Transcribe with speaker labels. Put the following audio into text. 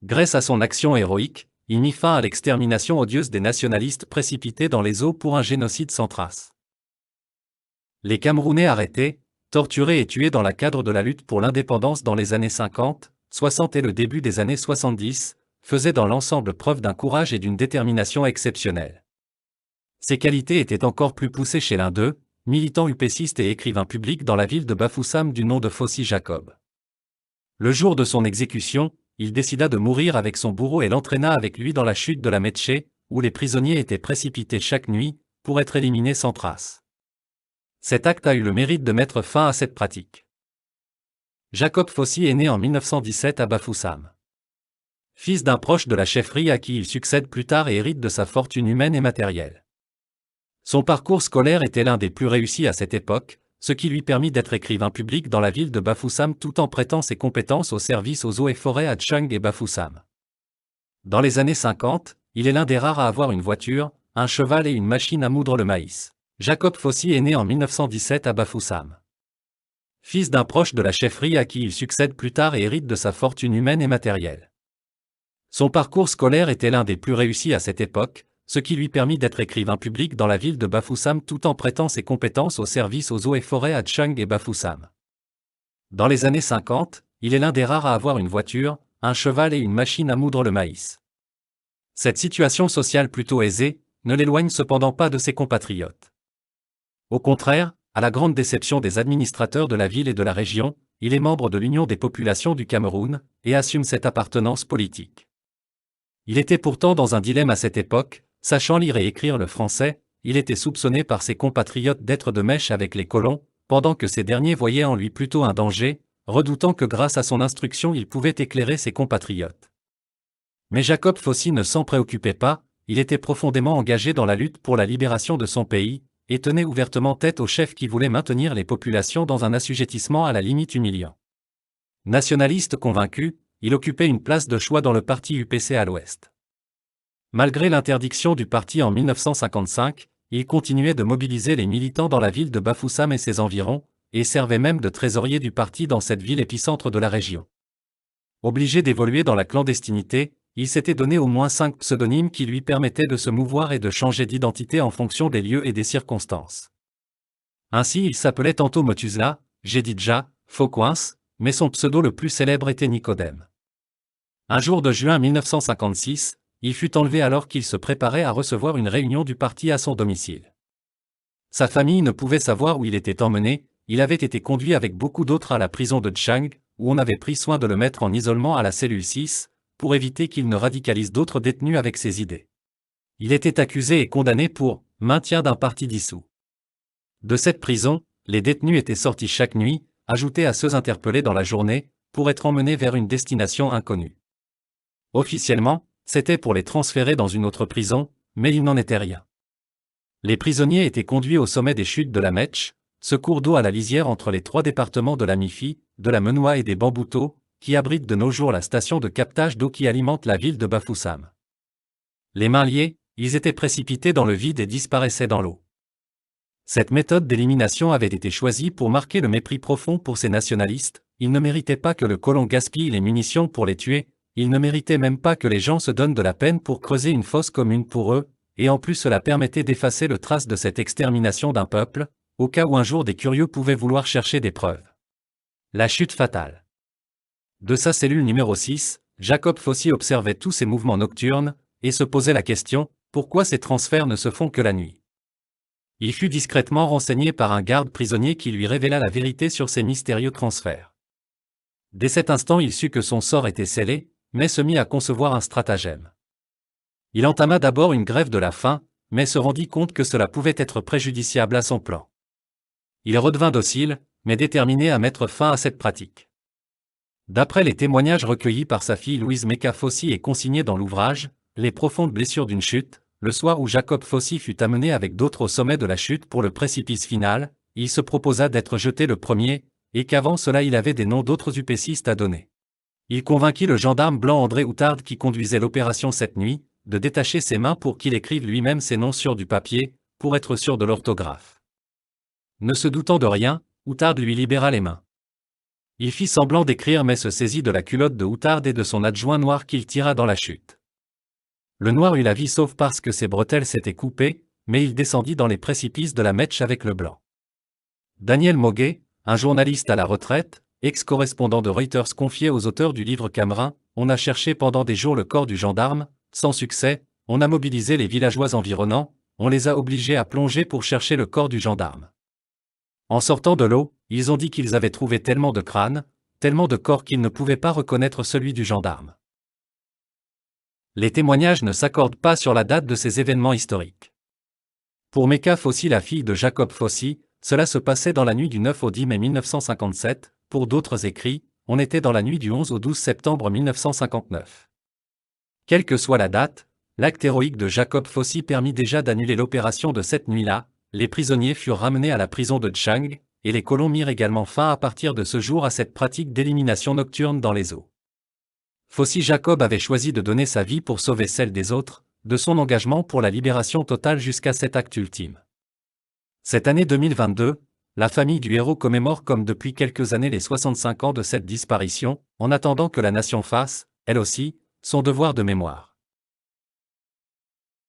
Speaker 1: Grâce à son action héroïque, il mit fin à l'extermination odieuse des nationalistes précipités dans les eaux pour un génocide sans trace. Les Camerounais arrêtés, torturés et tués dans le cadre de la lutte pour l'indépendance dans les années 50, 60 et le début des années 70, faisaient dans l'ensemble preuve d'un courage et d'une détermination exceptionnels. Ces qualités étaient encore plus poussées chez l'un d'eux, militant upéciste et écrivain public dans la ville de Bafoussam du nom de Fossi Jacob. Le jour de son exécution, il décida de mourir avec son bourreau et l'entraîna avec lui dans la chute de la Métché, où les prisonniers étaient précipités chaque nuit, pour être éliminés sans trace. Cet acte a eu le mérite de mettre fin à cette pratique. Jacob Fossi est né en 1917 à Bafoussam. Fils d'un proche de la chefferie à qui il succède plus tard et hérite de sa fortune humaine et matérielle. Son parcours scolaire était l'un des plus réussis à cette époque, ce qui lui permit d'être écrivain public dans la ville de Bafoussam tout en prêtant ses compétences au service aux eaux et forêts à Tchang et Bafoussam. Dans les années 50, il est l'un des rares à avoir une voiture, un cheval et une machine à moudre le maïs. Jacob Fossi est né en 1917 à Bafoussam. Fils d'un proche de la chefferie à qui il succède plus tard et hérite de sa fortune humaine et matérielle. Son parcours scolaire était l'un des plus réussis à cette époque, ce qui lui permit d'être écrivain public dans la ville de Bafoussam tout en prêtant ses compétences au service aux eaux et forêts à Tchang et Bafoussam. Dans les années 50, il est l'un des rares à avoir une voiture, un cheval et une machine à moudre le maïs. Cette situation sociale plutôt aisée ne l'éloigne cependant pas de ses compatriotes. Au contraire, à la grande déception des administrateurs de la ville et de la région, il est membre de l'Union des populations du Cameroun et assume cette appartenance politique. Il était pourtant dans un dilemme à cette époque. Sachant lire et écrire le français, il était soupçonné par ses compatriotes d'être de mèche avec les colons, pendant que ces derniers voyaient en lui plutôt un danger, redoutant que grâce à son instruction il pouvait éclairer ses compatriotes. Mais Jacob Fossi ne s'en préoccupait pas, il était profondément engagé dans la lutte pour la libération de son pays, et tenait ouvertement tête aux chefs qui voulaient maintenir les populations dans un assujettissement à la limite humiliant. Nationaliste convaincu, il occupait une place de choix dans le parti UPC à l'ouest. Malgré l'interdiction du parti en 1955, il continuait de mobiliser les militants dans la ville de Bafoussam et ses environs, et servait même de trésorier du parti dans cette ville épicentre de la région. Obligé d'évoluer dans la clandestinité, il s'était donné au moins 5 pseudonymes qui lui permettaient de se mouvoir et de changer d'identité en fonction des lieux et des circonstances. Ainsi il s'appelait tantôt Motuzla, Jedidja, Fauquins, mais son pseudo le plus célèbre était Nicodème. Un jour de juin 1956, il fut enlevé alors qu'il se préparait à recevoir une réunion du parti à son domicile. Sa famille ne pouvait savoir où il était emmené, il avait été conduit avec beaucoup d'autres à la prison de Tchang, où on avait pris soin de le mettre en isolement à la cellule 6, pour éviter qu'il ne radicalise d'autres détenus avec ses idées. Il était accusé et condamné pour maintien d'un parti dissous. De cette prison, les détenus étaient sortis chaque nuit, ajoutés à ceux interpellés dans la journée, pour être emmenés vers une destination inconnue. Officiellement, c'était pour les transférer dans une autre prison, mais il n'en était rien. Les prisonniers étaient conduits au sommet des chutes de la Metch, ce cours d'eau à la lisière entre les 3 départements de la Mifi, de la Menoie et des Bamboutos, qui abrite de nos jours la station de captage d'eau qui alimente la ville de Bafoussam. Les mains liées, ils étaient précipités dans le vide et disparaissaient dans l'eau. Cette méthode d'élimination avait été choisie pour marquer le mépris profond pour ces nationalistes. Ils ne méritaient pas que le colon gaspille les munitions pour les tuer. Ils ne méritaient même pas que les gens se donnent de la peine pour creuser une fosse commune pour eux, et en plus cela permettait d'effacer le trace de cette extermination d'un peuple, au cas où un jour des curieux pouvaient vouloir chercher des preuves. La chute fatale. De sa cellule numéro 6, Jacob Fossi observait tous ces mouvements nocturnes, et se posait la question, pourquoi ces transferts ne se font que la nuit? Il fut discrètement renseigné par un garde prisonnier qui lui révéla la vérité sur ces mystérieux transferts. Dès cet instant il sut que son sort était scellé, mais se mit à concevoir un stratagème. Il entama d'abord une grève de la faim, mais se rendit compte que cela pouvait être préjudiciable à son plan. Il redevint docile, mais déterminé à mettre fin à cette pratique. D'après les témoignages recueillis par sa fille Louise Meka Fossi et consignés dans l'ouvrage « Les profondes blessures d'une chute », le soir où Jacob Fossi fut amené avec d'autres au sommet de la chute pour le précipice final, il se proposa d'être jeté le premier, et qu'avant cela il avait des noms d'autres upécistes à donner. Il convainquit le gendarme blanc André Outarde qui conduisait l'opération cette nuit, de détacher ses mains pour qu'il écrive lui-même ses noms sur du papier, pour être sûr de l'orthographe. Ne se doutant de rien, Outarde lui libéra les mains. Il fit semblant d'écrire mais se saisit de la culotte de Outarde et de son adjoint noir qu'il tira dans la chute. Le noir eut la vie sauve parce que ses bretelles s'étaient coupées, mais il descendit dans les précipices de la Metche avec le blanc. Daniel Moguet, un journaliste à la retraite, ex-correspondant de Reuters confié aux auteurs du livre Camerin, on a cherché pendant des jours le corps du gendarme, sans succès, on a mobilisé les villageois environnants, on les a obligés à plonger pour chercher le corps du gendarme. En sortant de l'eau, ils ont dit qu'ils avaient trouvé tellement de crânes, tellement de corps qu'ils ne pouvaient pas reconnaître celui du gendarme. Les témoignages ne s'accordent pas sur la date de ces événements historiques. Pour Mecca Fossi, la fille de Jacob Fossi, cela se passait dans la nuit du 9 au 10 mai 1957, pour d'autres écrits, on était dans la nuit du 11 au 12 septembre 1959. Quelle que soit la date, l'acte héroïque de Jacob Fossi permit déjà d'annuler l'opération de cette nuit-là, les prisonniers furent ramenés à la prison de Tchang, et les colons mirent également fin à partir de ce jour à cette pratique d'élimination nocturne dans les eaux. Fossi Jacob avait choisi de donner sa vie pour sauver celle des autres, de son engagement pour la libération totale jusqu'à cet acte ultime. Cette année 2022, la famille du héros commémore comme depuis quelques années les 65 ans de cette disparition, en attendant que la nation fasse, elle aussi, son devoir de mémoire.